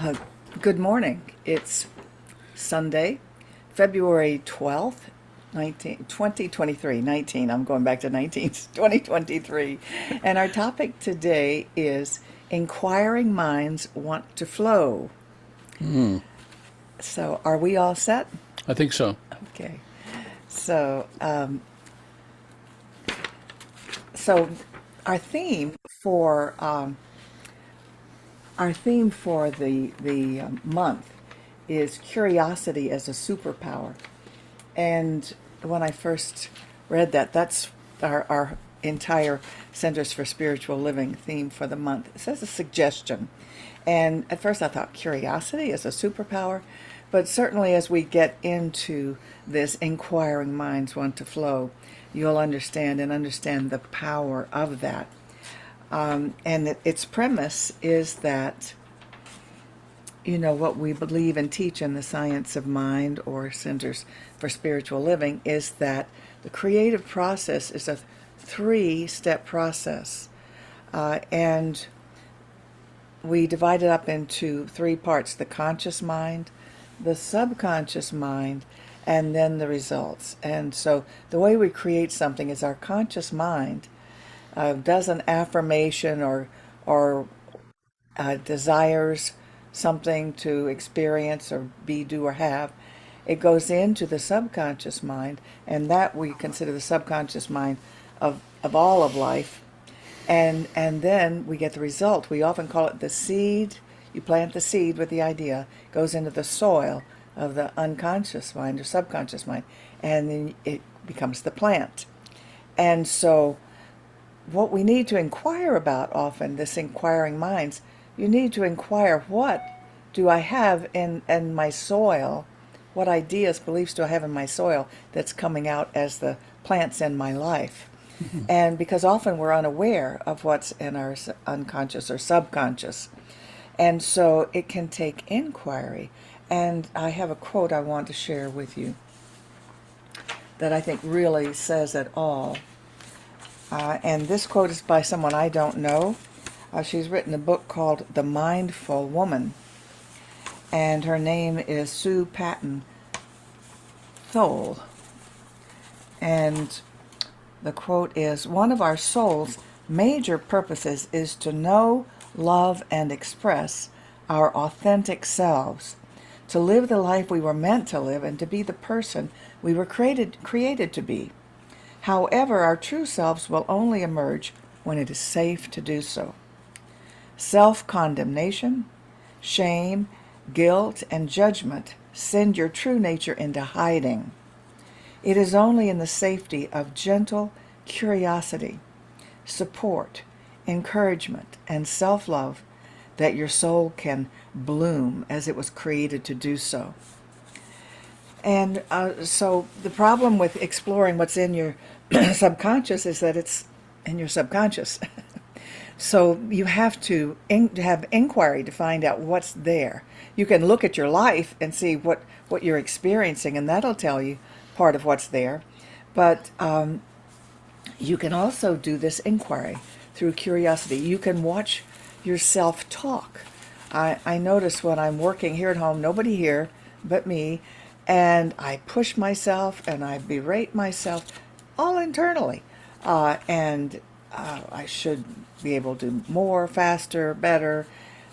Uh, Good morning. It's Sunday, February 12th, 2023. 19, I'm going back to 19, 2023. And our topic today is Inquiring Minds Want to Flow. Mm, So, are we all set? I think so. Okay. So, our theme for the month is curiosity as a superpower. And when I first read that, that's our entire Centers for Spiritual Living theme for the month. It says a suggestion. And at first I thought curiosity is a superpower, but certainly as we get into this inquiring minds want to flow, you'll understand the power of that. And its premise is that what we believe and teach in the science of mind or Centers for Spiritual Living is that the creative process is a three-step process. And we divide it up into three parts: the conscious mind, the subconscious mind, and then the results. And so the way we create something is our conscious mind does an affirmation or desires something to experience or be, do, or have. It goes into the subconscious mind, and that we consider the subconscious mind of all of life. And then we get the result. We often call it the seed. You plant the seed with the idea, goes into the soil of the unconscious mind or subconscious mind, and then it becomes the plant. And so what we need to inquire about often, this inquiring minds, you need to inquire, what do I have in my soil? What ideas, beliefs do I have in my soil that's coming out as the plants in my life? And because often we're unaware of what's in our unconscious or subconscious. And so it can take inquiry. And I have a quote I want to share with you that I think really says it all. And this quote is by someone I don't know. She's written a book called The Mindful Woman, and her name is Sue Patton Thole. And the quote is, "One of our soul's major purposes is to know, love, and express our authentic selves, to live the life we were meant to live, and to be the person we were created to be. However, our true selves will only emerge when it is safe to do so. Self-condemnation, shame, guilt, and judgment send your true nature into hiding. It is only in the safety of gentle curiosity, support, encouragement, and self-love that your soul can bloom as it was created to do so." And so the problem with exploring what's in your subconscious is that it's in your subconscious. So you have to have inquiry to find out what's there. You can look at your life and see what you're experiencing, and that'll tell you part of what's there. But you can also do this inquiry through curiosity. You can watch yourself talk. I notice when I'm working here at home, nobody here but me, and I push myself and I berate myself all internally. And I should be able to do more, faster, better.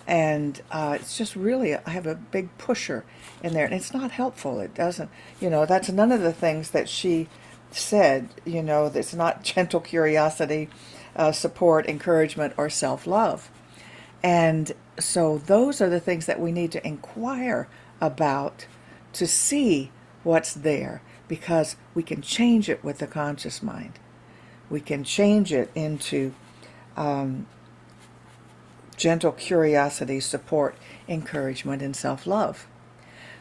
And it's just really, I have a big pusher in there, and it's not helpful. It doesn't, that's none of the things that she said, that's not gentle curiosity, support, encouragement, or self-love. And so those are the things that we need to inquire about to see what's there, because we can change it with the conscious mind. We can change it into gentle curiosity, support, encouragement, and self-love.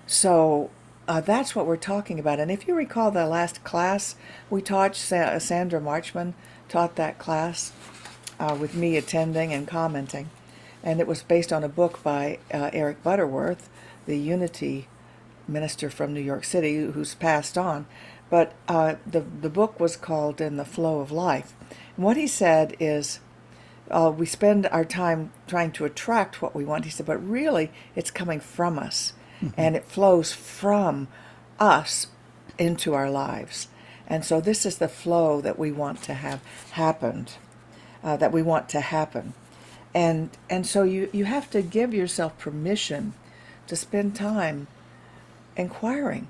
So that's what we're talking about. And if you recall the last class we taught, Sandra Marchman taught that class with me attending and commenting. And it was based on a book by Eric Butterworth, the Unity minister from New York City who's passed on. But the book was called In the Flow of Life. And what he said is, we spend our time trying to attract what we want. He said, but really, it's coming from us, and it flows from us into our lives. And so this is the flow that we want to have happened, that we want to happen. And so you have to give yourself permission to spend time inquiring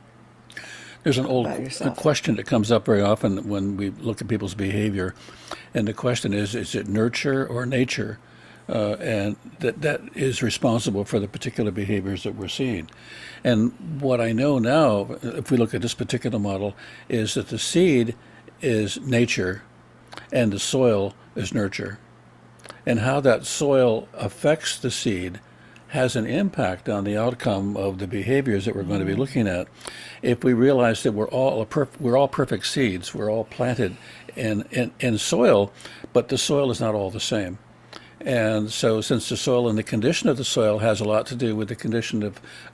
There's an old about yourself. question that comes up very often when we look at people's behavior, and the question is it nurture or nature? And that is responsible for the particular behaviors that we're seeing. And what I know now, if we look at this particular model, is that the seed is nature and the soil is nurture. And how that soil affects the seed has an impact on the outcome of the behaviors that we're going to be looking at. If we realize that we're all perfect seeds, we're all planted in soil, but the soil is not all the same. And so since the soil and the condition of the soil has a lot to do with the condition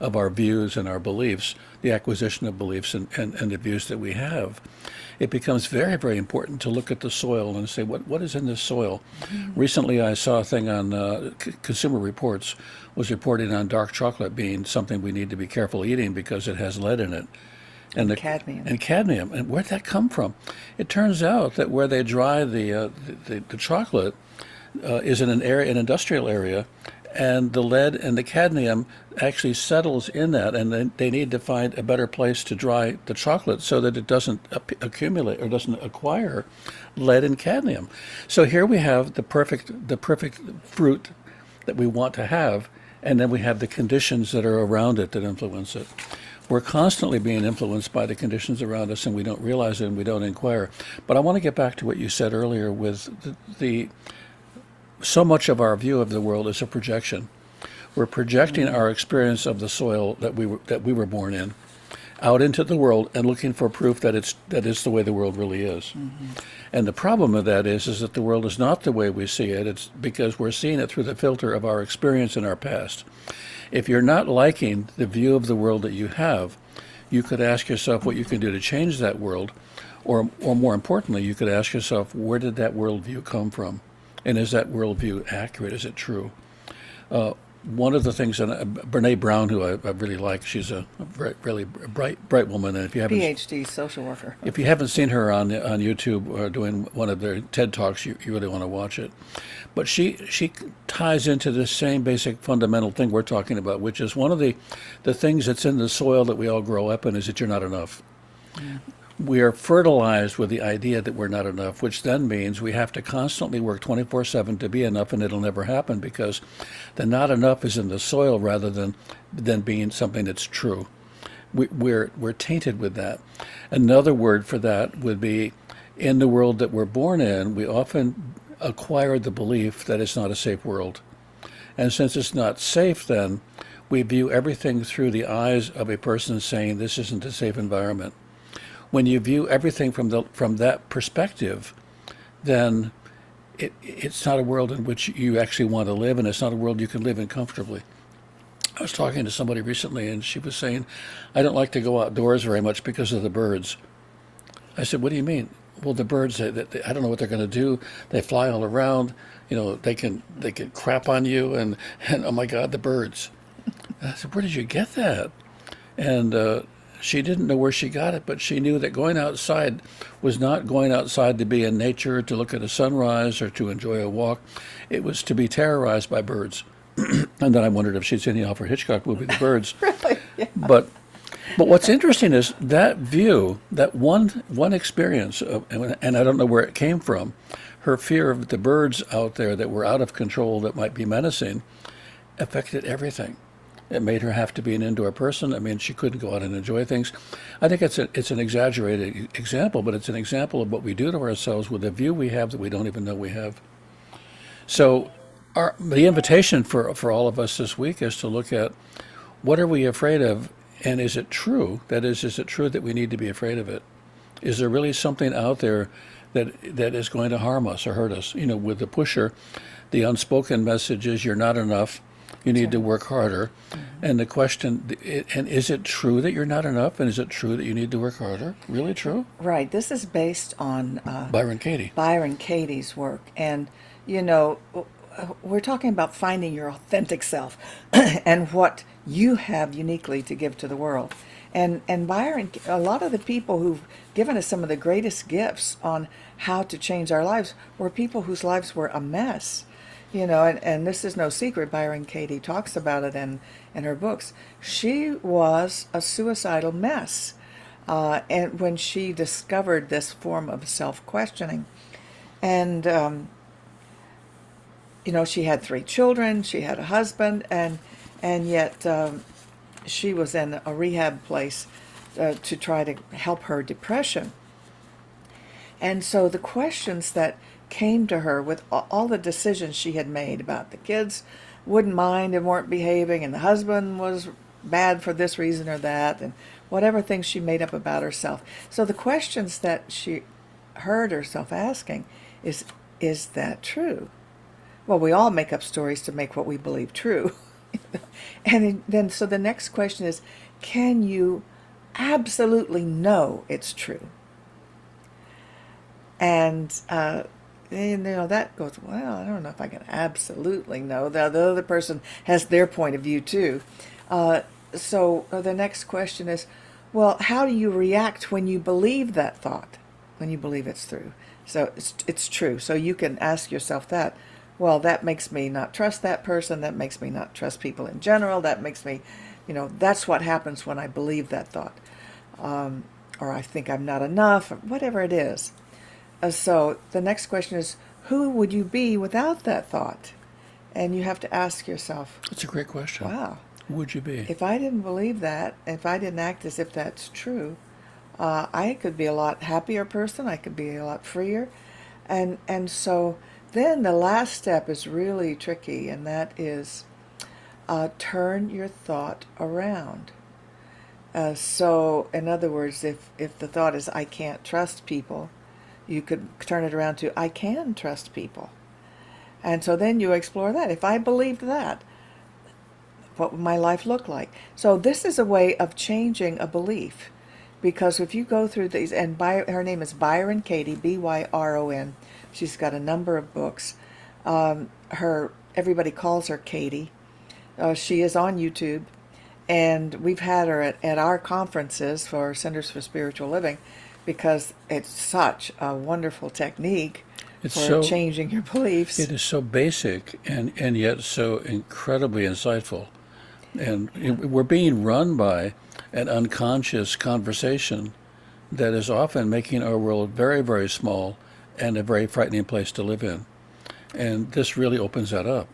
of our views and our beliefs, the acquisition of beliefs and the views that we have, it becomes very, very important to look at the soil and say, what is in this soil? Recently, I saw a thing on Consumer Reports was reporting on dark chocolate being something we need to be careful eating because it has lead in it. And cadmium. And cadmium. And where'd that come from? It turns out that where they dry the chocolate is in an industrial area, and the lead and the cadmium actually settles in that, and then they need to find a better place to dry the chocolate so that it doesn't accumulate or doesn't acquire lead and cadmium. So here we have the perfect fruit that we want to have, and then we have the conditions that are around it that influence it. We're constantly being influenced by the conditions around us, and we don't realize it, and we don't inquire. But I want to get back to what you said earlier with the so much of our view of the world is a projection. We're projecting our experience of the soil that we were born in out into the world and looking for proof that is the way the world really is. And the problem with that is that the world is not the way we see it. It's because we're seeing it through the filter of our experience in our past. If you're not liking the view of the world that you have, you could ask yourself what you can do to change that world, or more importantly, you could ask yourself, where did that worldview come from? And is that worldview accurate? Is it true? One of the things, and Brene Brown, who I really like, she's a really bright woman. And if you haven't, PhD social worker. if you haven't seen her on YouTube or doing one of their TED Talks, you really want to watch it. But she ties into the same basic fundamental thing we're talking about, which is one of the things that's in the soil that we all grow up in is that you're not enough. We are fertilized with the idea that we're not enough, which then means we have to constantly work 24/7 to be enough, and it'll never happen because the not enough is in the soil rather than being something that's true. We're tainted with that. Another word for that would be, in the world that we're born in, we often acquire the belief that it's not a safe world. And since it's not safe, then we view everything through the eyes of a person saying this isn't a safe environment. When you view everything from that perspective, then it's not a world in which you actually want to live, and it's not a world you can live in comfortably. I was talking to somebody recently, and she was saying, I don't like to go outdoors very much because of the birds. I said, what do you mean? Well, the birds, I don't know what they're going to do. They fly all around. You know, they can crap on you, and oh my God, the birds. And I said, where did you get that? And she didn't know where she got it, but she knew that going outside was not going outside to be in nature, to look at a sunrise, or to enjoy a walk. It was to be terrorized by birds. And then I wondered if she'd seen the Alfred Hitchcock movie, The Birds. Really? Yeah. But what's interesting is that view, that one experience, and I don't know where it came from, her fear of the birds out there that were out of control, that might be menacing, affected everything. It made her have to be an indoor person. I mean, she couldn't go out and enjoy things. I think it's an exaggerated example, but it's an example of what we do to ourselves with a view we have that we don't even know we have. So the invitation for all of us this week is to look at what are we afraid of, and is it true? That is it true that we need to be afraid of it? Is there really something out there that is going to harm us or hurt us? You know, with the pusher, the unspoken message is you're not enough. You need to work harder. And the question, and is it true that you're not enough? And is it true that you need to work harder? Really true? Right. This is based on Byron Katie. Byron Katie's work. And you know, we're talking about finding your authentic self and what you have uniquely to give to the world. And Byron, a lot of the people who've given us some of the greatest gifts on how to change our lives were people whose lives were a mess. And this is no secret. Byron Katie talks about it in her books. She was a suicidal mess. And when she discovered this form of self-questioning, and she had 3 children, she had a husband, and yet she was in a rehab place to try to help her depression. And so the questions that came to her with all the decisions she had made about the kids wouldn't mind and weren't behaving, and the husband was bad for this reason or that, and whatever things she made up about herself. So the questions that she heard herself asking is that true? Well, we all make up stories to make what we believe true. And then, so the next question is, can you absolutely know it's true? And that goes, well, I don't know if I can absolutely know. The other person has their point of view too. So the next question is, well, how do you react when you believe that thought, when you believe it's true? So it's true. So you can ask yourself that. Well, that makes me not trust that person. That makes me not trust people in general. That makes me, that's what happens when I believe that thought. Or I think I'm not enough, or whatever it is. So the next question is, who would you be without that thought? And you have to ask yourself, That's a great question. wow, Who would you be? if I didn't believe that, if I didn't act as if that's true, I could be a lot happier person. I could be a lot freer. And so then the last step is really tricky, and that is turn your thought around. So in other words, if the thought is I can't trust people, you could turn it around to I can trust people. And so then you explore that. If I believed that, what would my life look like? So this is a way of changing a belief. Because if you go through these, and her name is Byron Katie, Byron. She's got a number of books. Everybody calls her Katie. She is on YouTube, and we've had her at our conferences for Centers for Spiritual Living, because it's such a wonderful technique for changing your beliefs. It is so basic and yet so incredibly insightful. And we're being run by an unconscious conversation that is often making our world very, very small and a very frightening place to live in. And this really opens that up.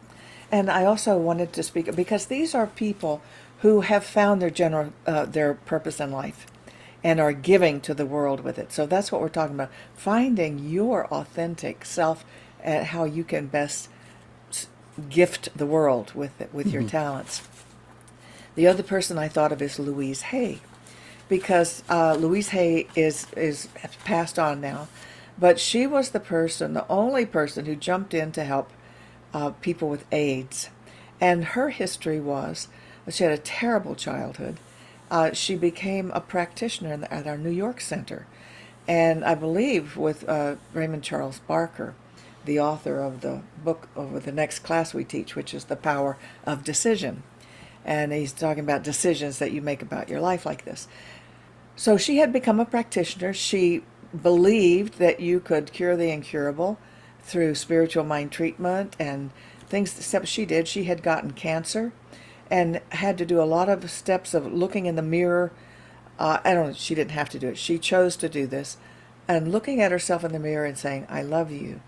And I also wanted to speak, because these are people who have found their purpose in life and are giving to the world with it. So that's what we're talking about, finding your authentic self and how you can best gift the world with it, with your talents. The other person I thought of is Louise Hay, because Louise Hay is passed on now, but she was the only person who jumped in to help people with AIDS. And her history was, she had a terrible childhood. She became a practitioner at our New York Center, and I believe with Raymond Charles Barker, the author of the book over the next class we teach, which is The Power of Decision. And he's talking about decisions that you make about your life like this. So she had become a practitioner. She believed that you could cure the incurable through spiritual mind treatment and things, except she did. She had gotten cancer and had to do a lot of steps of looking in the mirror. I don't know, she didn't have to do it. She chose to do this. And looking at herself in the mirror and saying, I love you,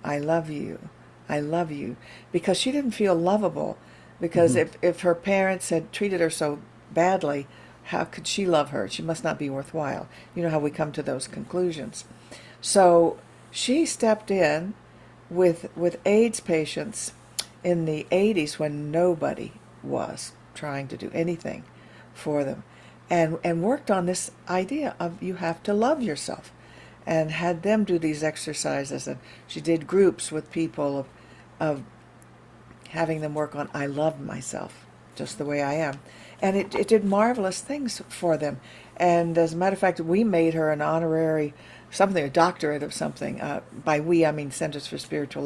I love you, I love you. Because she didn't feel lovable. Because if her parents had treated her so badly, how could she love her? She must not be worthwhile. You know how we come to those conclusions. So she stepped in with AIDS patients in the 80s when nobody was trying to do anything for them, and worked on this idea of you have to love yourself, and had them do these exercises. And she did groups with people of having them work on I love myself just the way I am. And it did marvelous things for them. And as a matter of fact, we made her an honorary something, a doctorate of something. By we, I mean Centers for Spiritual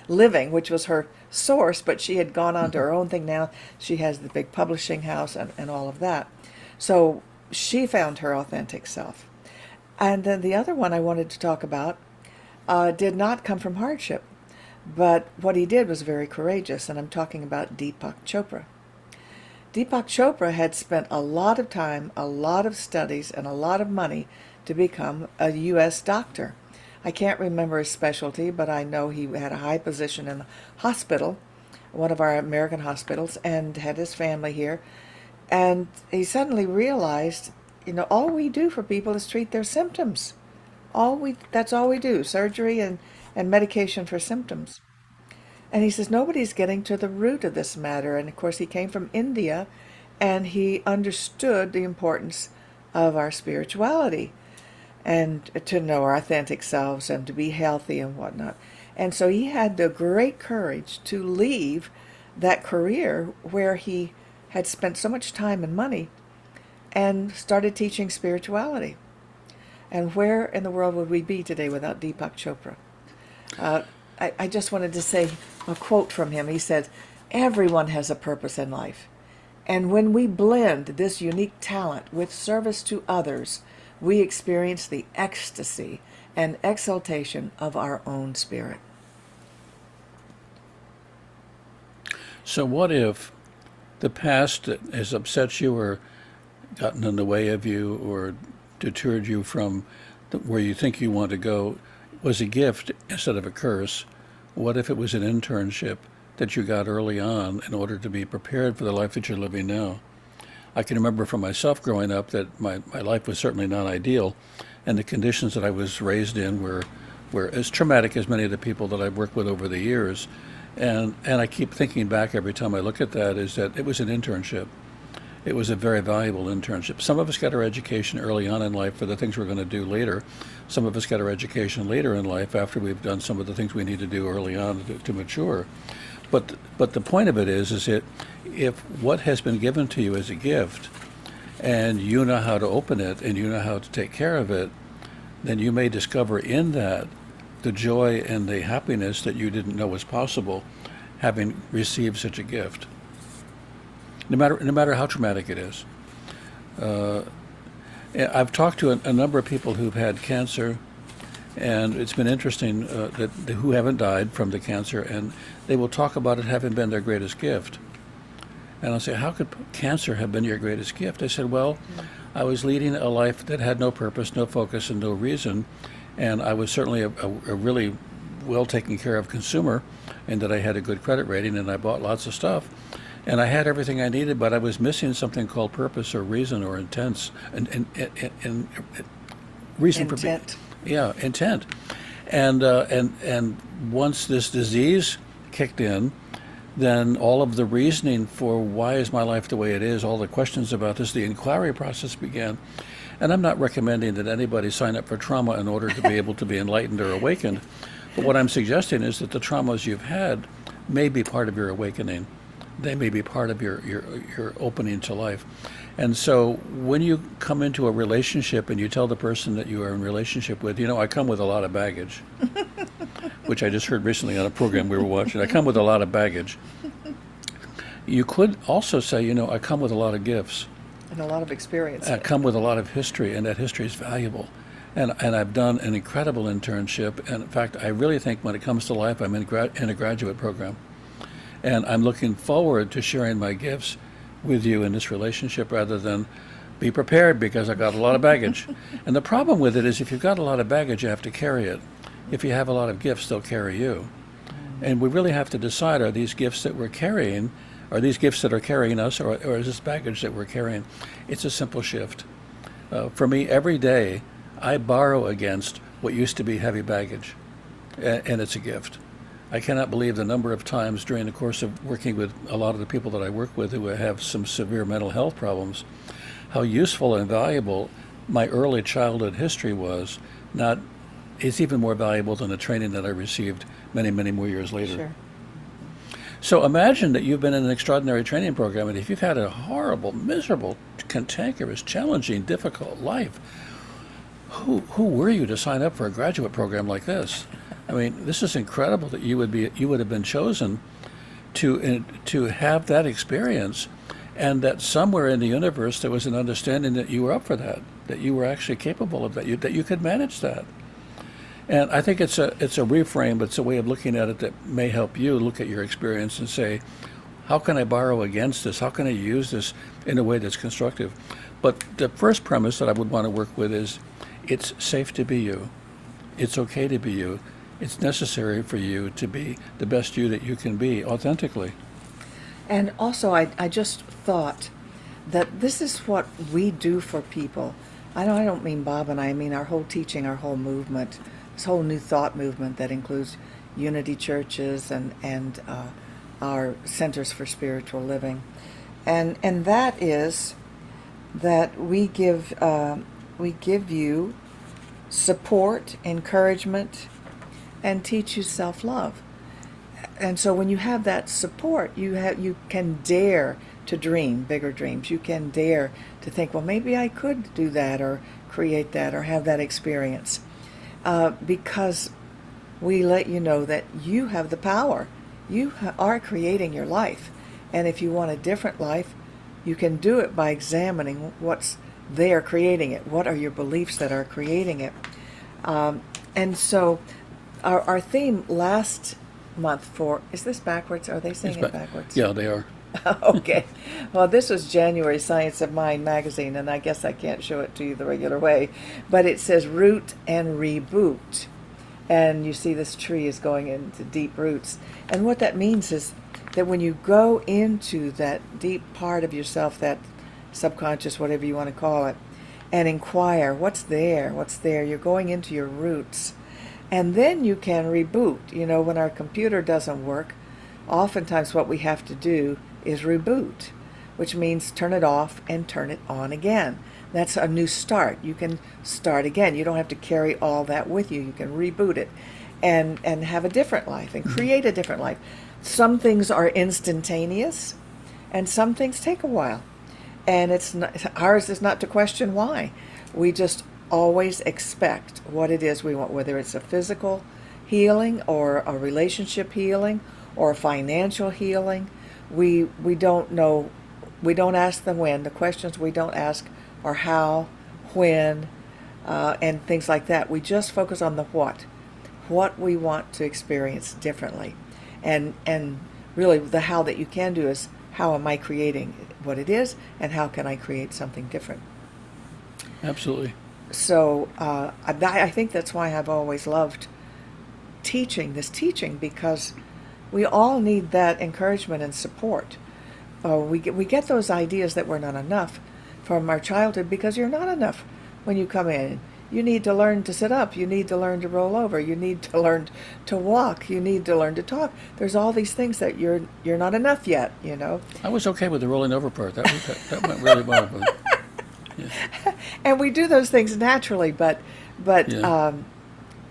Living, which was her source, but she had gone on to her own thing now. She has the big publishing house and all of that. So she found her authentic self. And then the other one I wanted to talk about did not come from hardship, but what he did was very courageous, and I'm talking about Deepak Chopra. Deepak Chopra had spent a lot of time, a lot of studies, and a lot of money to become a U.S. doctor. I can't remember his specialty, but I know he had a high position in the hospital, one of our American hospitals, and had his family here. And he suddenly realized, all we do for people is treat their symptoms. That's all we do, surgery and medication for symptoms. And he says, nobody's getting to the root of this matter. And of course, he came from India, and he understood the importance of our spirituality and to know our authentic selves and to be healthy and whatnot. And so he had the great courage to leave that career where he had spent so much time and money and started teaching spirituality. And where in the world would we be today without Deepak Chopra? I just wanted to say a quote from him. He said, everyone has a purpose in life. And when we blend this unique talent with service to others, we experience the ecstasy and exaltation of our own spirit. So what if the past that has upset you or gotten in the way of you or deterred you from where you think you want to go was a gift instead of a curse? What if it was an internship that you got early on in order to be prepared for the life that you're living now? I can remember from myself growing up that my life was certainly not ideal, and the conditions that I was raised in were as traumatic as many of the people that I've worked with over the years. And I keep thinking back every time I look at that is that it was an internship. It was a very valuable internship. Some of us got our education early on in life for the things we're going to do later. Some of us got our education later in life after we've done some of the things we need to do early on to mature. But the point of it is that if what has been given to you as a gift and you know how to open it and you know how to take care of it, then you may discover in that the joy and the happiness that you didn't know was possible having received such a gift. No matter how traumatic it is. I've talked to a number of people who've had cancer, and it's been interesting who haven't died from the cancer, and they will talk about it having been their greatest gift. And I'll say, how could cancer have been your greatest gift? I said, well, I was leading a life that had no purpose, no focus, and no reason, and I was certainly a really well taken care of consumer, in that I had a good credit rating and I bought lots of stuff. And I had everything I needed, but I was missing something called purpose or reason or intent. And reason for being. Yeah, intent. And once this disease kicked in, then all of the reasoning for why is my life the way it is, all the questions about this, the inquiry process began. And I'm not recommending that anybody sign up for trauma in order to be able to be enlightened or awakened. But what I'm suggesting is that the traumas you've had may be part of your awakening. They may be part of your opening to life. And so when you come into a relationship and you tell the person that you are in relationship with, I come with a lot of baggage, which I just heard recently on a program we were watching. I come with a lot of baggage. You could also say, I come with a lot of gifts. And a lot of experience. I come with a lot of history, and that history is valuable. And I've done an incredible internship. And in fact, I really think when it comes to life, I'm in a graduate program. And I'm looking forward to sharing my gifts with you in this relationship rather than be prepared because I got a lot of baggage. And the problem with it is if you've got a lot of baggage, you have to carry it. If you have a lot of gifts, they'll carry you. And we really have to decide, are these gifts that we're carrying, are these gifts that are carrying us, or is this baggage that we're carrying? It's a simple shift. For me, every day, I borrow against what used to be heavy baggage, and it's a gift. I cannot believe the number of times during the course of working with a lot of the people that I work with who have some severe mental health problems, how useful and valuable my early childhood history was. It's even more valuable than the training that I received many, many more years later. Sure. So imagine that you've been in an extraordinary training program, and if you've had a horrible, miserable, cantankerous, challenging, difficult life, who were you to sign up for a graduate program like this? I mean, this is incredible that you would have been chosen to have that experience, and that somewhere in the universe there was an understanding that you were up for that you were actually capable of that you could manage that. And I think it's a reframe, but it's a way of looking at it that may help you look at your experience and say, how can I borrow against this? How can I use this in a way that's constructive? But the first premise that I would want to work with is it's safe to be you. It's okay to be you. It's necessary for you to be the best you that you can be authentically. And also, I just thought that this is what we do for people. I don't mean Bob and I mean our whole teaching, our whole movement, this whole new thought movement that includes unity churches and our centers for spiritual living. And that is that we give you support, encouragement, and teach you self-love. And so when you have that support, you can dare to dream bigger dreams. You can dare to think, well, maybe I could do that or create that or have that experience. Because we let you know that you have the power. You are creating your life. And if you want a different life, you can do it by examining what's there creating it. What are your beliefs that are creating it? And so our theme last month is this backwards? Are they saying it backwards? Yeah, they are. Okay. Well, this was January Science of Mind magazine, and I guess I can't show it to you the regular way, but it says root and reboot. And you see this tree is going into deep roots. And what that means is that when you go into that deep part of yourself, that subconscious, whatever you want to call it, and inquire, what's there? You're going into your roots. And then you can reboot. You know, when our computer doesn't work, oftentimes what we have to do is reboot, which means turn it off and turn it on again. That's a new start. You can start again. You don't have to carry all that with you. You can reboot it and have a different life and create a different life. Some things are instantaneous and some things take a while. And ours is not to question why. We just always expect what it is we want, whether it's a physical healing or a relationship healing or a financial healing. We don't know. We don't ask the when. The questions we don't ask are how, when, and things like that. We just focus on the what we want to experience differently. And really the how that you can do is, how am I creating what it is, and how can I create something different? Absolutely. So I think that's why I've always loved this teaching, because we all need that encouragement and support. We get those ideas that we're not enough from our childhood, because you're not enough when you come in. You need to learn to sit up. You need to learn to roll over. You need to learn to walk. You need to learn to talk. There's all these things that you're not enough yet, you know. I was okay with the rolling over part. That went really well. But, yeah. And we do those things naturally, but Yeah.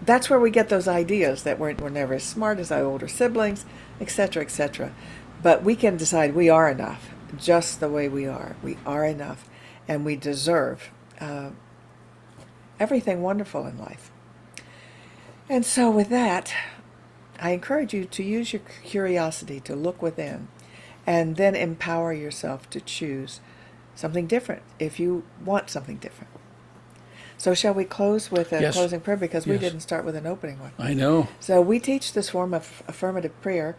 that's where we get those ideas that we're never as smart as our older siblings, etc., etc. But we can decide we are enough, just the way we are. We are enough, and we deserve everything wonderful in life. And so with that, I encourage you to use your curiosity to look within, and then empower yourself to choose something different if you want something different. So shall we close with a Yes. closing prayer, because we Yes. didn't start with an opening one. I know. So we teach this form of affirmative prayer.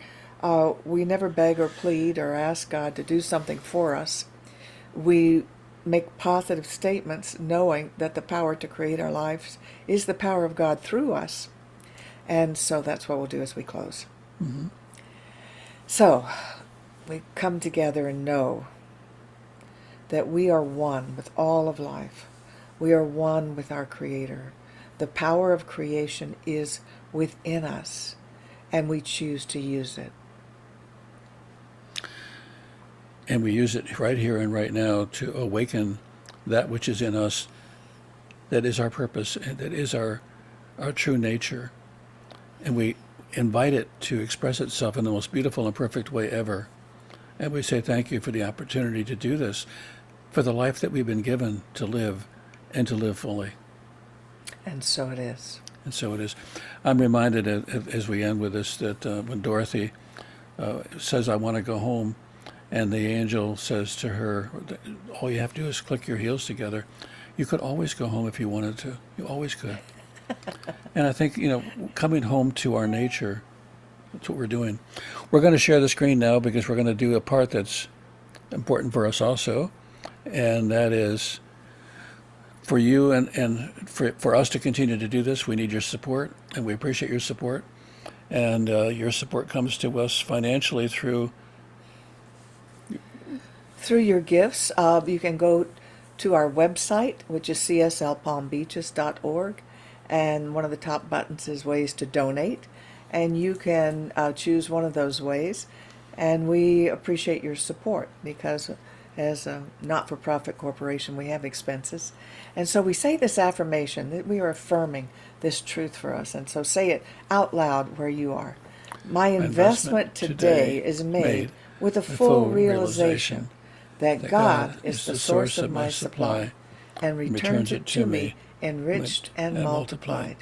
We never beg or plead or ask God to do something for us. We make positive statements knowing that the power to create our lives is the power of God through us. And so that's what we'll do as we close. Mm-hmm. So we come together and know that we are one with all of life. We are one with our Creator. The power of creation is within us, and we choose to use it. And we use it right here and right now to awaken that which is in us, that is our purpose, and that is our true nature. And we invite it to express itself in the most beautiful and perfect way ever. And we say thank you for the opportunity to do this, for the life that we've been given to live, and to live fully. And so it is. And so it is. I'm reminded as we end with this that when Dorothy says, I want to go home, and the angel says to her, all you have to do is click your heels together. You could always go home if you wanted to. You always could. And I think, coming home to our nature, that's what we're doing. We're going to share the screen now because we're going to do a part that's important for us also, and that is for you and for us to continue to do this, we need your support, and we appreciate your support. And your support comes to us financially through your gifts. You can go to our website, which is cslpalmbeaches.org, and one of the top buttons is ways to donate, and you can choose one of those ways, and we appreciate your support because as a not-for-profit corporation we have expenses, and so we say this affirmation that we are affirming this truth for us, and so say it out loud where you are. My investment today is made with a full realization that God is the source of my supply and returns it to me enriched and multiplied.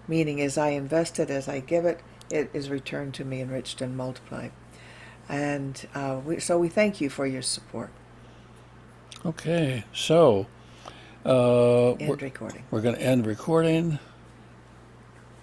Meaning, as I invest it, as I give it, it is returned to me enriched and multiplied. And so we thank you for your support. Okay, so End recording. we're going to end recording.